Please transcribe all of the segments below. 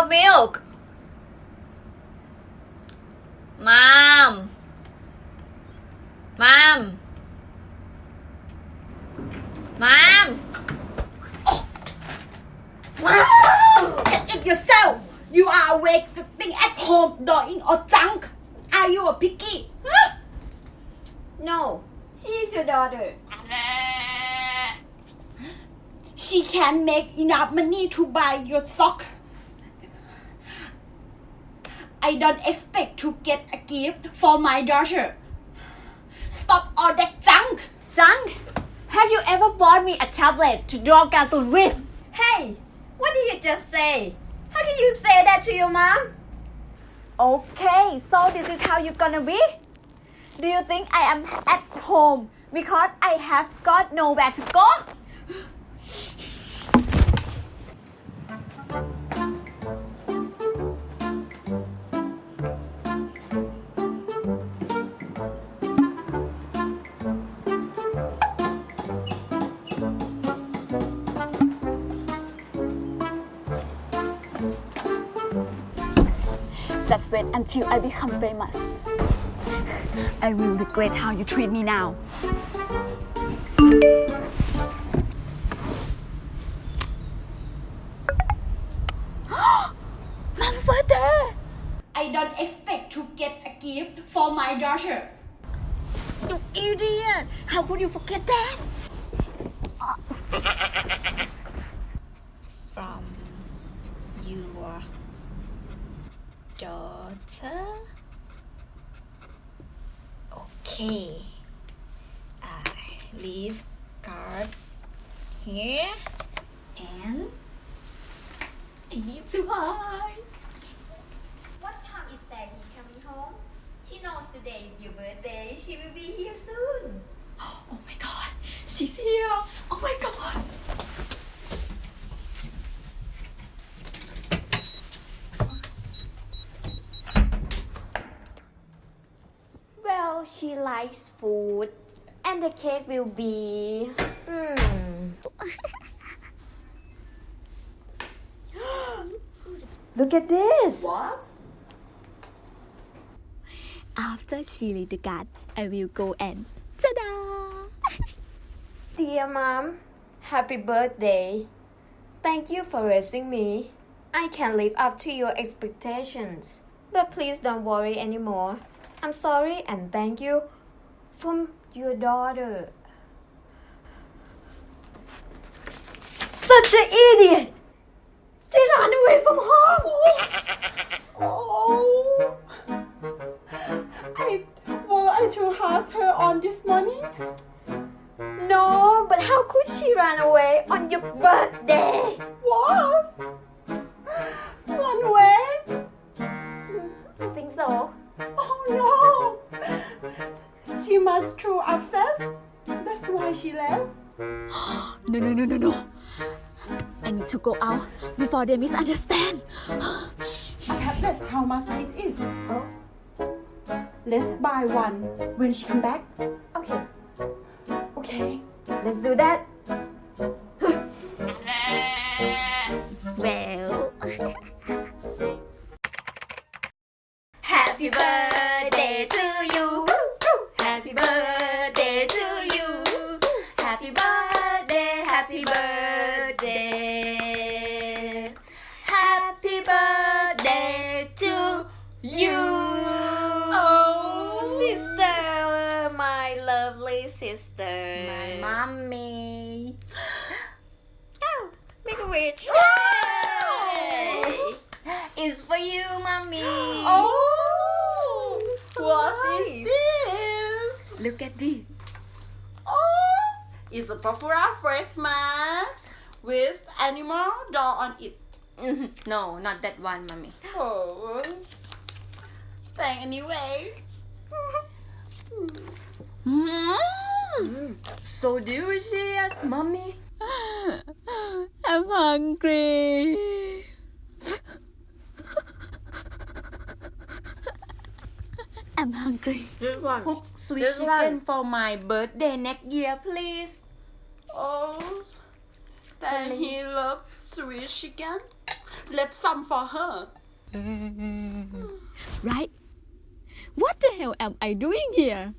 of milk. Mom. Mom. Mom. Oh. Get it yourself. You are awake sitting at home doing or junk. Are you a picky? Huh? No, she is your daughter. She can make enough money to buy your sock. I don't expect to get a gift for my daughter. Stop all that junk. Junk? Have you ever bought me a tablet to draw cartoon with? Hey, what did you just say? How can you say that to your mom? Okay, so this is how you're gonna be? Do you think I am at home because I have got nowhere to go? Just wait until I become famous. I will regret how you treat me now. Mom's birthday! I don't expect to get a gift for my daughter. You idiot! How could you forget that? From your daughter? Okay. I leave card here and I need to buy. What time is Daddy coming home? She knows today is your birthday. She will be here soon. Oh my god, she's here. Oh my god. Well, she likes food. And the cake will be... Look at this. What? After she read the card, I will go and ta-da! Dear Mom, happy birthday. Thank you for raising me. I can live up to your expectations. But please don't worry anymore. I'm sorry and thank you from your daughter. Such an idiot! She ran away from home! Oh. I should ask her on this morning. No, but how could she run away on your birthday? What? Run away? I think so. Oh no! She must too upset. That's why she left. No. I need to go out before they misunderstand. A tablet, how much it is? Oh, Let's buy one when she come back. okay. Okay. Let's do that. Well, Happy birthday to you. Happy birthday to you. Happy birthday, happy birthday. Happy birthday to you. Oh, sister, my lovely sister. My mommy. Oh, make a wish. Yay! It's for you, mommy. Oh! So What nice. is this? look at this. Oh! It's a popular face mask with animal doll on it. No, not that one, mommy. Oh. Thank anyway. So delicious, mommy. I'm hungry. I'm hungry. Cook sweet This chicken one. for my birthday next year, please. Oh, that he loves sweet chicken. left some for her. Right? What the hell am I doing here?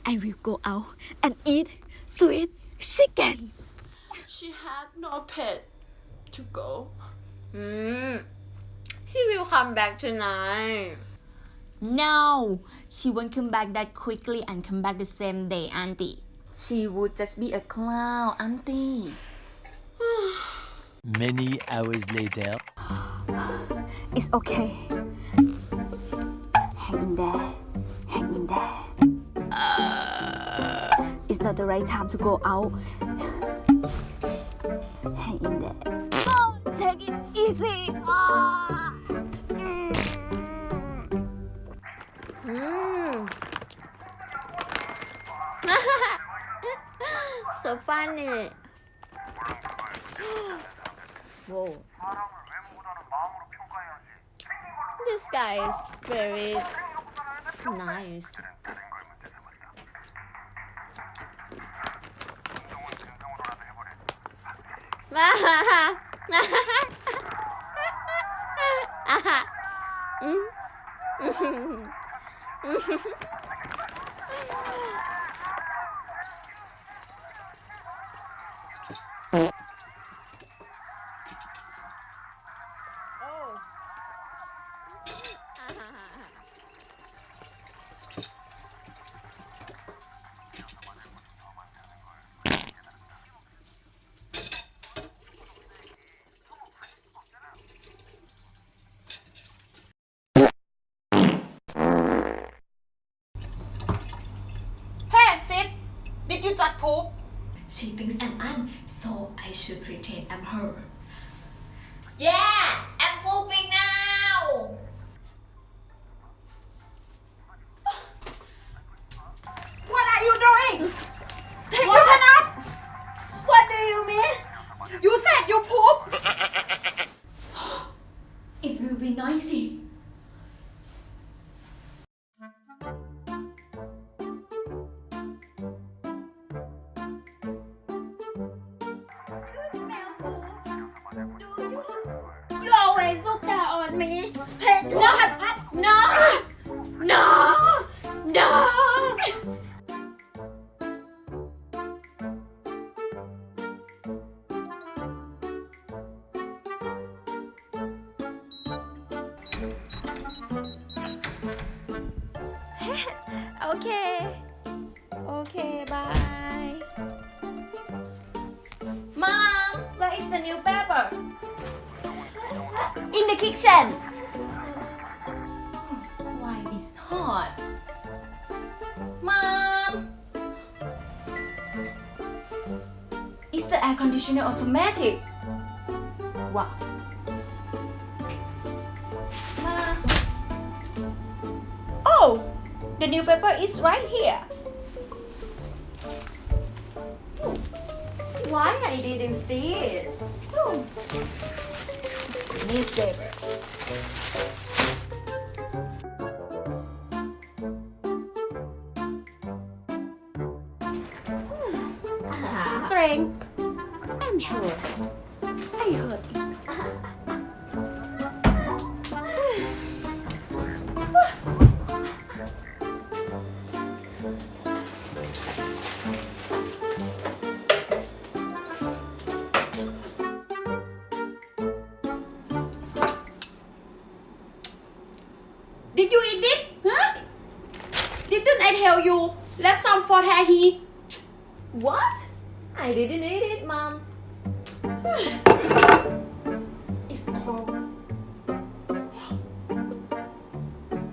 I will go out and eat sweet chicken. She had no pet to go. She will come back tonight. No, she won't come back that quickly and come back the same day, Auntie. She would just be a clown, Auntie. Many hours later. It's okay. Hang in there. Hang in there. It's not the right time to go out. Hang in there. Oh, take it easy. So funny. Whoa. This guy is very nice. Hey, Sid! Did you just poop? She thinks I'm An, so I should pretend I'm her. Yeah! I'm pooping now! What are you doing? Take your hand up! What do you mean? You said you poop! It will be noisy. You always look down on me. Hey, no! No! No! Okay, bye. Mom, where is the new paper? In the kitchen! Why it's hot? Mom! Is the air conditioner automatic? Wow. Mom! Oh! The new paper is right here. Why I didn't see it? Newspaper. Strength. I'm sure. I heard it. Did you eat it? Huh? Didn't I tell you? Left some for Tae Hee. What? I didn't eat it, Mom. It's cold.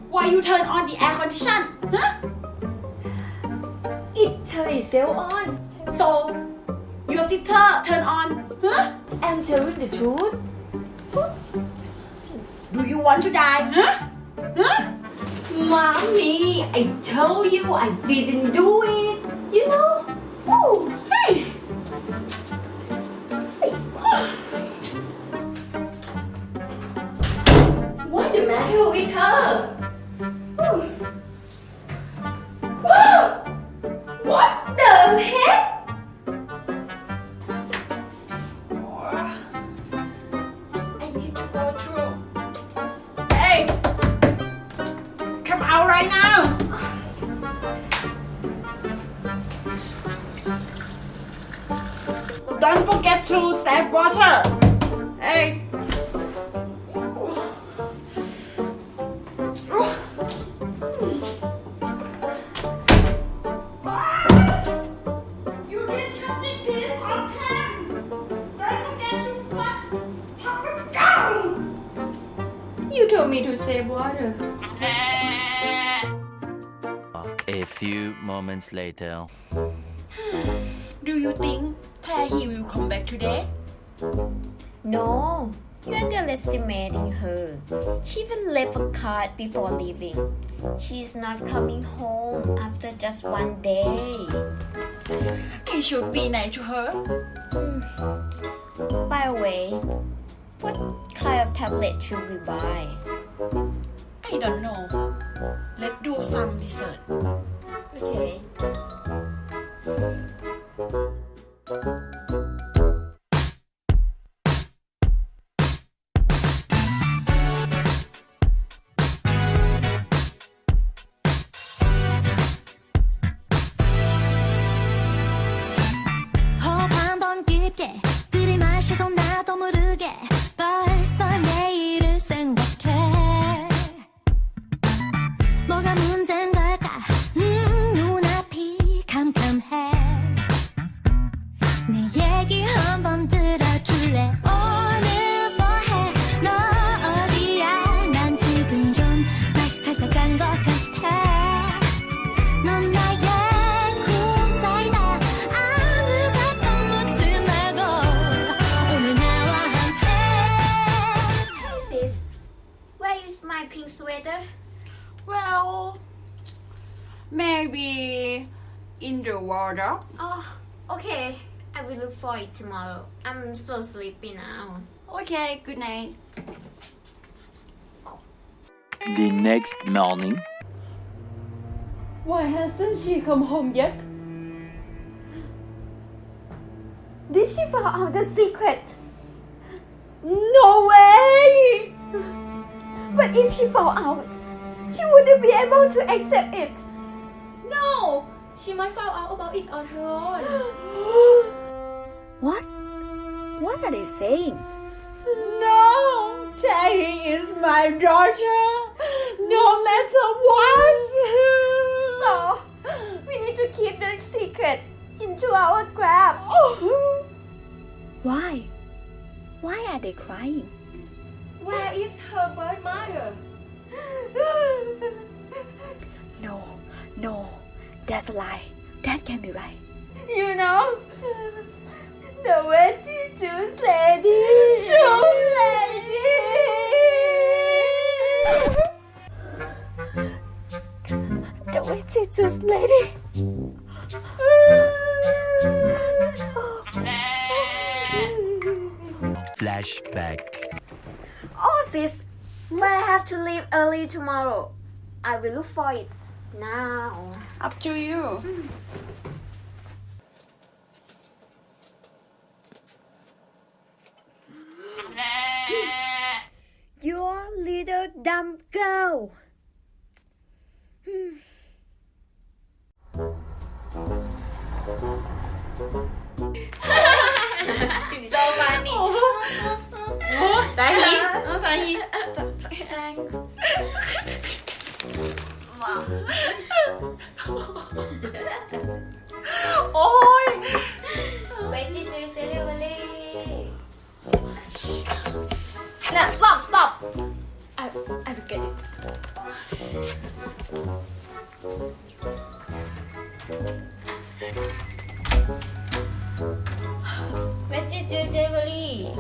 Why you turn on the air condition? Huh? It turned itself on. So, your sister turn on? Huh? I'm telling the truth. Do you want to die? Huh? Huh? Mommy, I told you I didn't do it. You know? Oh, hey. What's the matter with her? What the heck? I need forget to save water. Hey. You disgusting piece of khem. Don't forget to fuck. You told me to save water. A few moments later. Do you think Tae Hee will come back today? No, you're underestimating her. She even left a card before leaving. She's not coming home after just one day. I should be nice to her. By the way, what kind of tablet should we buy? I don't know. Let's do some research. Okay. 호흡 한번 깊게 들이마시고 나도 모르게 벌써 내일을 생각해 뭐가 문제인 걸까 눈앞이 캄캄해 내 얘기 한번 들어줄래 오늘 뭐해 너 어디야 난 지금 좀 맛이 살짝 간 것 같아 넌 나의 쿨사이다 아무것도 묻지 말고 오늘 나와 함께 Hey sis, where is my pink sweater? Well, maybe in the water. Oh, okay. I will look for it tomorrow. I'm so sleepy now. Okay, good night. The next morning. Why hasn't she come home yet? Did she find out the secret? No way! But if she found out, she wouldn't be able to accept it. No! She might find out about it on her own. What? What are they saying? No! Tae Hee is my daughter! No matter what! So, we need to keep the secret into our grasp. Why? Why are they crying? Where is her birth mother? No, that's a lie. That can't be right. You know, the way she choose lady. The way she choose lady. Flashback. Oh sis, but I have to leave early tomorrow. I will look for it now. Up to you. Your little dumb girl. It's so funny. Oh, Tae Hee. Oh, Tae Hee. Thanks. Ôi. When did you delivery? Now stop. I will get it. When did you delivery?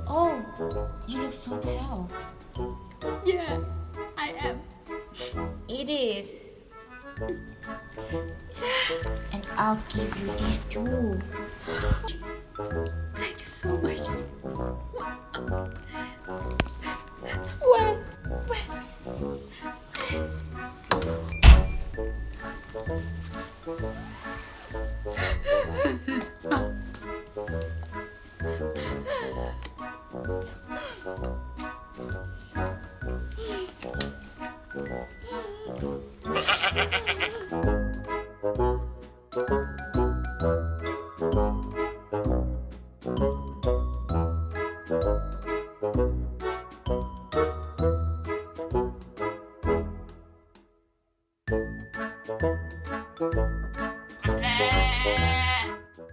Oh, you look so pale. Yeah, I am. It is. And I'll give you these too. Thank you so much. When?